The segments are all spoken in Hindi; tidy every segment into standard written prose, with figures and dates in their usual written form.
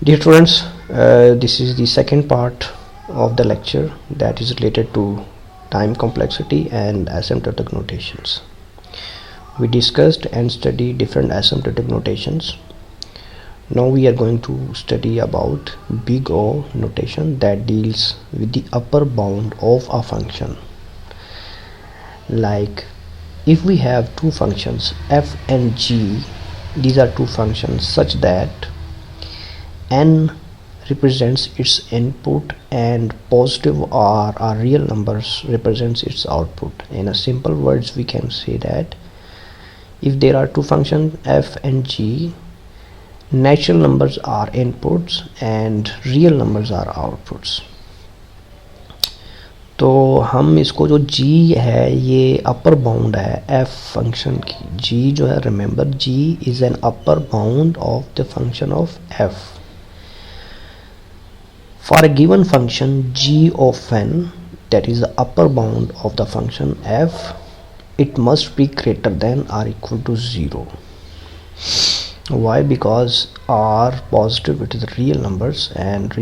Dear students, this is the second part of the lecture that is related to time complexity and asymptotic notations. We discussed and studied different asymptotic notations. Now we are going to study about big O notation that deals with the upper bound of a function. Like if we have two functions f and g, these are two functions such that n represents its input and positive or real numbers represents its output. In a simple words, we can say that if there are two functions f and g, natural numbers are inputs and real numbers are outputs. तो हम इसको जो g है ये अपर बाउंड है f फंक्शन की. g जो है, remember g is an upper bound of the function of f. For a given function g of n, that is the upper bound of the function f, it must be greater than or equal to 0. Why? Because r positive, it is real numbers, and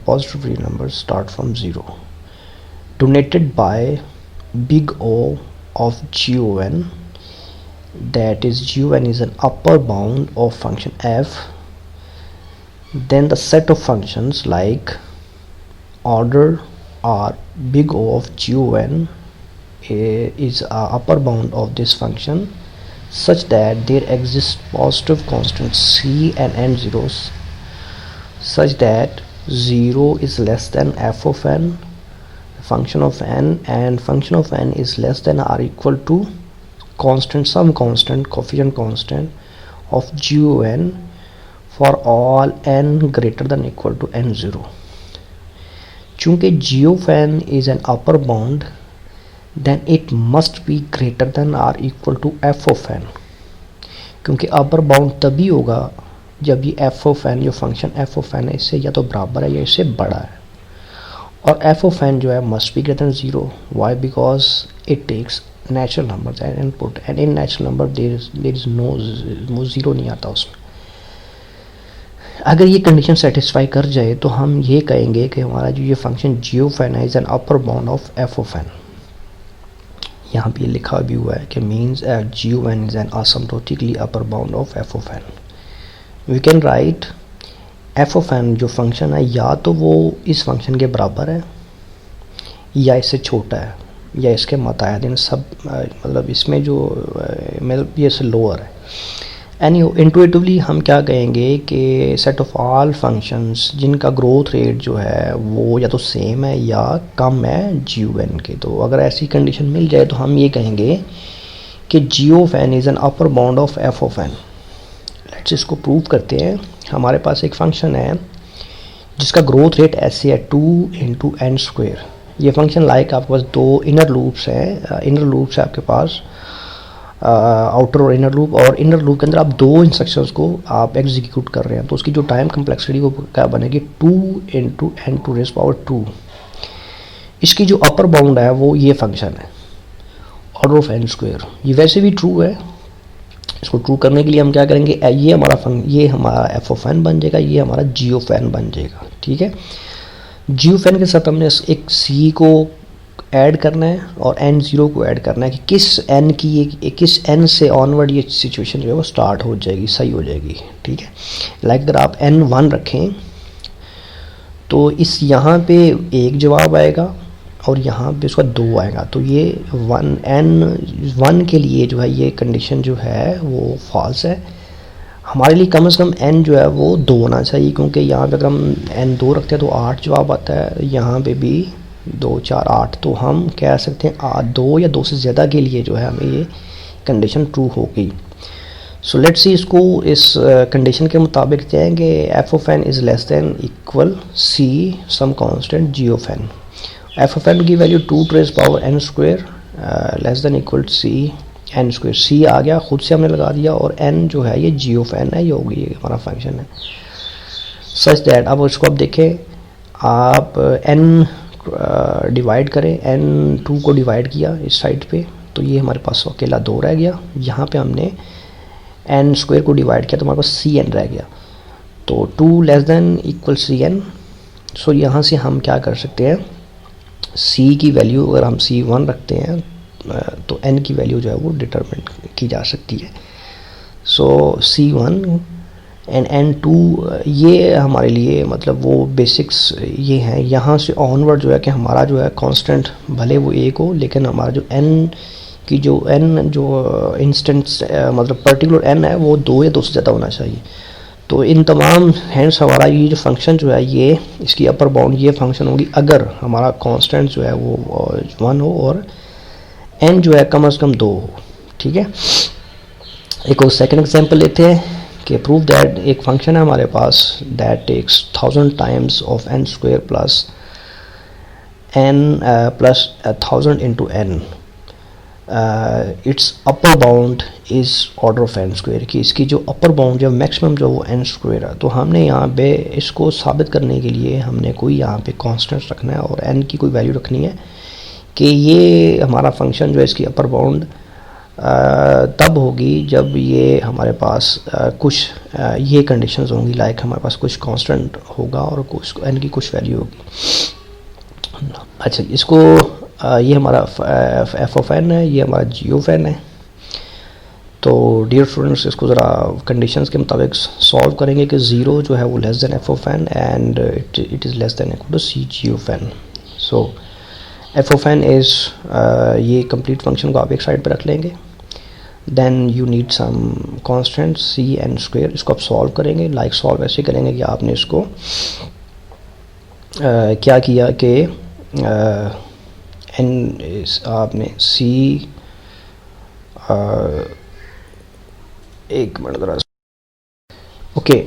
positive real numbers start from 0. Denoted by big O of gon, that is gon is an upper bound of function f. Then the set of functions like order or big O of gon is a upper bound of this function such that there exists positive constants c and n zeros such that 0 is less than f of n, function of n, and function of n is less than or equal to constant, some constant, coefficient constant of gon for all n greater than or equal to n0. चूंकि g of n is an upper bound, then it must be greater than or equal to f of n. क्योंकि upper bound तभी होगा जब ये f of n, जो फंक्शन f of n है, इससे या तो बराबर है या इससे बड़ा है. और f of n जो है must be greater than 0. Why? Because it takes natural numbers as input, and in natural number there is no zero, नहीं आता उसमें. अगर ये कंडीशन सेटिस्फाई कर जाए तो हम ये कहेंगे कि हमारा जो ये फंक्शन g of n इज an upper bound of f of n. यहाँ पे लिखा भी हुआ है कि मीन्स g of n इज एन asymptotically upper bound of f of n. We can write f of n जो फंक्शन है या तो वो इस फंक्शन के बराबर है या इससे छोटा है या इसके मुताबिक, इन सब मतलब इसमें जो मतलब ये से लोअर है. एंड इंटुइटिवली हम क्या कहेंगे कि सेट ऑफ ऑल फंक्शंस जिनका ग्रोथ रेट जो है वो या तो सेम है या कम है g(n) के. तो अगर ऐसी कंडीशन मिल जाए तो हम ये कहेंगे कि g of n is an upper bound of f of n. Let's इसको प्रूव करते हैं. हमारे पास एक फंक्शन है जिसका ग्रोथ रेट ऐसे है 2 इंटू एन स्क्वेयर. ये फंक्शन लाइक आपके पास दो इनर लूप्स हैं. इनर लूप्स है आपके पास आउटर और इनर लूप, और इनर लूप के अंदर आप दो इंस्ट्रक्शंस को आप एग्जीक्यूट कर रहे हैं. तो उसकी जो टाइम कम्प्लेक्सिटी वो क्या बनेगी 2 into n to raise power 2. इसकी जो अपर बाउंड है वो ये फंक्शन है ऑर्डर ऑफ एन स्क्वेयर. ये वैसे भी ट्रू है. इसको ट्रू करने के लिए हम क्या करेंगे, ये हमारा एफ ऑफ एन बन जाएगा, ये हमारा जी ऑफ एन बन जाएगा. ठीक है, जी ऑफ एन के साथ हमने एक सी को ऐड करना है और n0 को ऐड करना है कि किस n से ऑनवर्ड ये सिचुएशन जो है वो स्टार्ट हो जाएगी, सही हो जाएगी. ठीक है, लाइक अगर आप n1 रखें तो इस यहाँ पे एक जवाब आएगा और यहाँ पे उसका 2 आएगा. तो ये n1 के लिए जो है ये कंडीशन जो है वो फॉल्स है. हमारे लिए कम से कम n जो है वो 2 होना चाहिए, क्योंकि यहाँ पे अगर हम n2 रखते हैं तो 8 जवाब आता है. यहाँ पे भी 2 4 8. तो हम कह सकते हैं 2 या 2 से ज़्यादा के लिए जो है हमें ये कंडीशन ट्रू होगी. सो लेट्स सी इसको इस कंडीशन के मुताबिक जाएंगे. f of n is less than equal c some constant g of n. f of n की value 2 to raise power n square less than equal c n square. c आ गया, खुद से हमने लगा दिया, और n जो है ये g of n है, ये होगी, ये हमारा फंक्शन है. सच दैट अब इसको आप देखें, आप n डिवाइड करें, n2 को डिवाइड किया इस साइड पे तो ये हमारे पास अकेला 2 रह गया. यहाँ पे हमने n स्क्वायर को डिवाइड किया तो हमारे पास cn रह गया. तो 2 less than equal C N. So यहाँ से हम क्या कर सकते हैं, c की वैल्यू अगर हम c1 रखते हैं तो n की वैल्यू जो है वो डिटरमिन की जा सकती है। सो c1 एंड n2 ये हमारे लिए मतलब वो बेसिक्स ये हैं। यहाँ से ऑनवर्ड जो है कि हमारा जो है कांस्टेंट भले वो एक हो, लेकिन हमारा जो n की जो इंस्टेंट्स मतलब पर्टिकुलर n है वो 2 या 2 से ज़्यादा होना चाहिए। तो इन तमाम हैंड्स हमारा ये जो फंक्शन जो है ये इसकी अपर बाउंड ये फंक्शन होगी अगर हमारा कांस्टेंट जो है वो 1 हो और n जो है कम से कम 2 हो। ठीक है, एक और सेकंड एग्जांपल लेते हैं कि प्रूव दैट एक फंक्शन है हमारे पास that takes 1000 times of n square plus n plus 1000 into n, its upper bound is order of n square, कि इसकी जो अपर बाउंड जो मैक्सिमम जो वो n स्क्वायर है। तो हमने यहाँ पे इसको साबित करने के लिए हमने कोई यहाँ पे कांस्टेंट रखना है और n की कोई वैल्यू रखनी है कि ये हमारा फंक्शन जो है इसकी अपर बाउंड तब होगी जब ये हमारे पास कुछ ये कंडीशंस होंगी, लाइक हमारे पास कुछ कांस्टेंट होगा और कुछ n की कुछ वैल्यू होगी। अच्छा, इसको ये हमारा एफ ऑफ एन है, ये हमारा जी ऑफ एन है। तो डियर स्टूडेंट्स इसको ज़रा कंडीशंस के मुताबिक सॉल्व करेंगे कि 0 जो है वो less than f of n and it is less than equal to c g of n. So f of n is ये कंप्लीट फंक्शन को आप एक साइड पर रख लेंगे, then you need some constant c n square. इसको आप सॉल्व करेंगे, लाइक सॉल्व ऐसे करेंगे कि आपने इसको क्या किया कि आपने सी एक मिनट ज़रा ओके,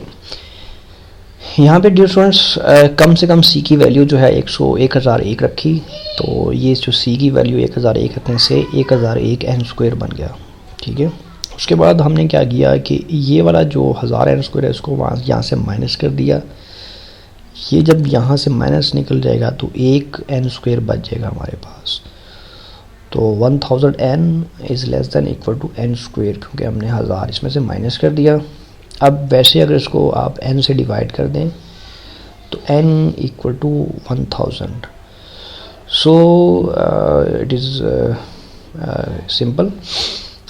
यहाँ पे डियर स्टूडेंट्स कम से कम सी की वैल्यू जो है 1001 रखी। तो ये जो सी की वैल्यू 1001 रखने से 1001 n स्क्वायर बन गया। ठीक है, उसके बाद हमने क्या किया कि ये वाला जो 1000 n स्क्वायर है इसको यहाँ से माइनस कर दिया। ये जब यहाँ से माइनस निकल जाएगा तो 1 n स्क्वायर बच जाएगा हमारे पास। तो 1000 n is less than equal to n square, क्योंकि हमने 1000 इसमें से माइनस कर दिया। अब वैसे अगर इसको आप n से डिवाइड कर दें तो n equal to 1000। So it is simple.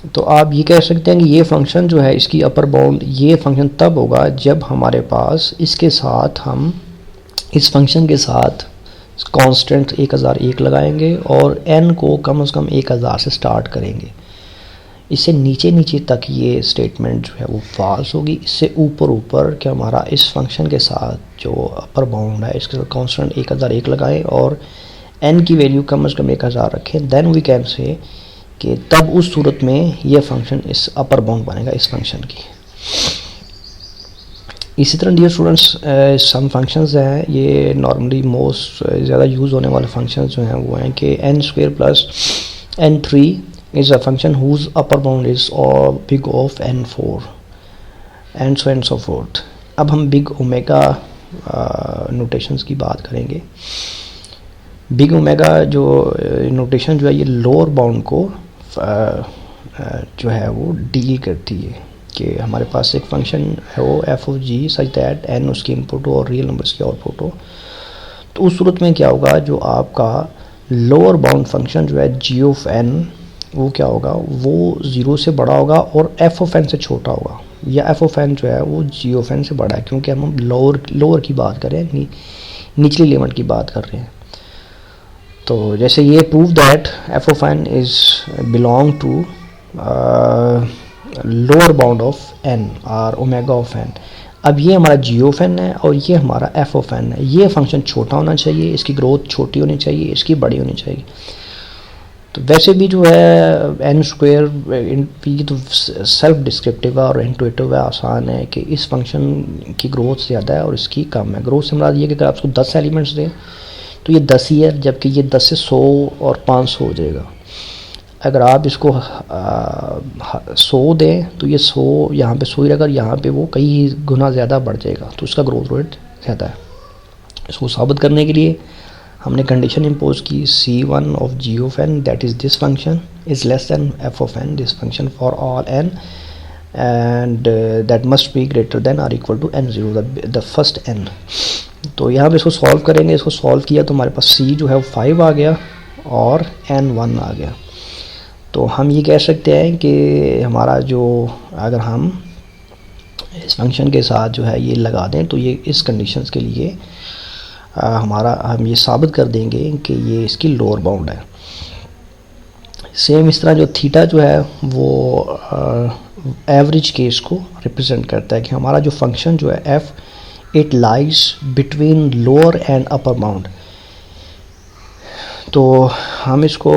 तो आप ये कह सकते हैं कि ये फंक्शन जो है इसकी अपर बाउंड ये फंक्शन तब होगा जब हमारे पास इसके साथ हम इस फंक्शन के साथ कांस्टेंट 1001 लगाएंगे और n को कम से कम 1000 से स्टार्ट करेंगे। इससे नीचे नीचे तक ये स्टेटमेंट जो है वो फॉल्स होगी। इससे ऊपर ऊपर कि हमारा इस फंक्शन के साथ जो अपर बाउंड है इसके साथ कांस्टेंट 1001 लगाएं और n की वैल्यू कम से कम 1000 रखें, देन वी कैन से कि तब उस सूरत में ये फंक्शन इस अपर बाउंड बनेगा इस फंक्शन की। इसी तरह डियर स्टूडेंट्स सम फंक्शंस हैं, ये नॉर्मली मोस्ट ज़्यादा यूज़ होने वाले फंक्शंस जो हैं वो हैं कि n square plus n3 is a function whose upper bound is or big of n4 and so and so forth. अब हम बिग ओमेगा नोटेशंस की बात करेंगे। बिग ओमेगा जो नोटेशन जो है ये लोअर बाउंड को जो है वो डील करती है कि हमारे पास एक फंक्शन है वो f of g such that n उसकी इनपुट हो और रियल नंबर्स की आउटपुट हो। तो उस सूरत में क्या होगा, जो आपका लोअर बाउंड फंक्शन जो है जी ऑफ n वो क्या होगा, वो 0 से बड़ा होगा और एफ ऑफ n से छोटा होगा, या एफ ऑफ n जो है वो जी ऑफ n से बड़ा है, क्योंकि हम लोअर की बात कर रहे हैं, निचली लिमिट की बात कर रहे हैं। तो जैसे ये prove that f of n is belong to lower bound of n और ओमेगा ऑफ n। अब ये हमारा जी ऑफ n है और ये हमारा एफ ऑफ n है। ये फंक्शन छोटा होना चाहिए, इसकी ग्रोथ छोटी होनी चाहिए, इसकी बड़ी होनी चाहिए। तो वैसे भी जो है n स्क्वायर ये तो सेल्फ डिस्क्रिप्टिव है और इंटुइटिव है, आसान है कि इस फंक्शन की ग्रोथ ज़्यादा है और इसकी कम है। ग्रोथ से मुराद ये कि अगर आप उसको 10 एलिमेंट्स दें तो ये 10 ही है, जबकि ये 10 से 100 और 500 हो जाएगा। अगर आप इसको 100 दें तो ये 100 यहाँ पे 100 ही रहेगा, यहाँ पे वो कई गुना ज़्यादा बढ़ जाएगा, तो इसका ग्रोथ रेट ज़्यादा है। इसको साबित करने के लिए हमने कंडीशन इम्पोज की c1 of g of n that is this function is less than f of n, this function for all n and that must be greater than or equal to n0, the first n। तो यहाँ पे इसको सॉल्व करेंगे, इसको सॉल्व किया तो हमारे पास c जो है वो 5 आ गया और n 1 आ गया। तो हम ये कह सकते हैं कि हमारा जो, अगर हम इस फंक्शन के साथ जो है ये लगा दें तो ये इस कंडीशंस के लिए हमारा, हम ये साबित कर देंगे कि ये इसकी लोअर बाउंड है। सेम इस तरह जो थीटा जो है वो एवरेज केस को रिप्रेजेंट करता है कि हमारा जो फंक्शन जो है f, it lies between lower and upper bound. तो हम इसको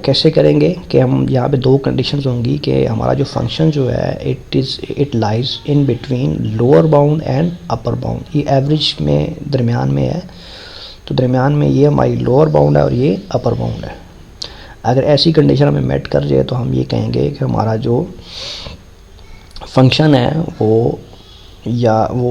कैसे करेंगे कि हम यहाँ पे दो कंडीशंस होंगी कि हमारा जो फंक्शन जो है it lies in between lower bound and upper bound. ये एवरेज में दरमियान में है, तो दरमियान में ये हमारी लोअर बाउंड है और ये अपर बाउंड है। अगर ऐसी कंडीशन हमें मेट कर जाए तो हम ये कहेंगे कि हमारा जो फंक्शन है वो, या वो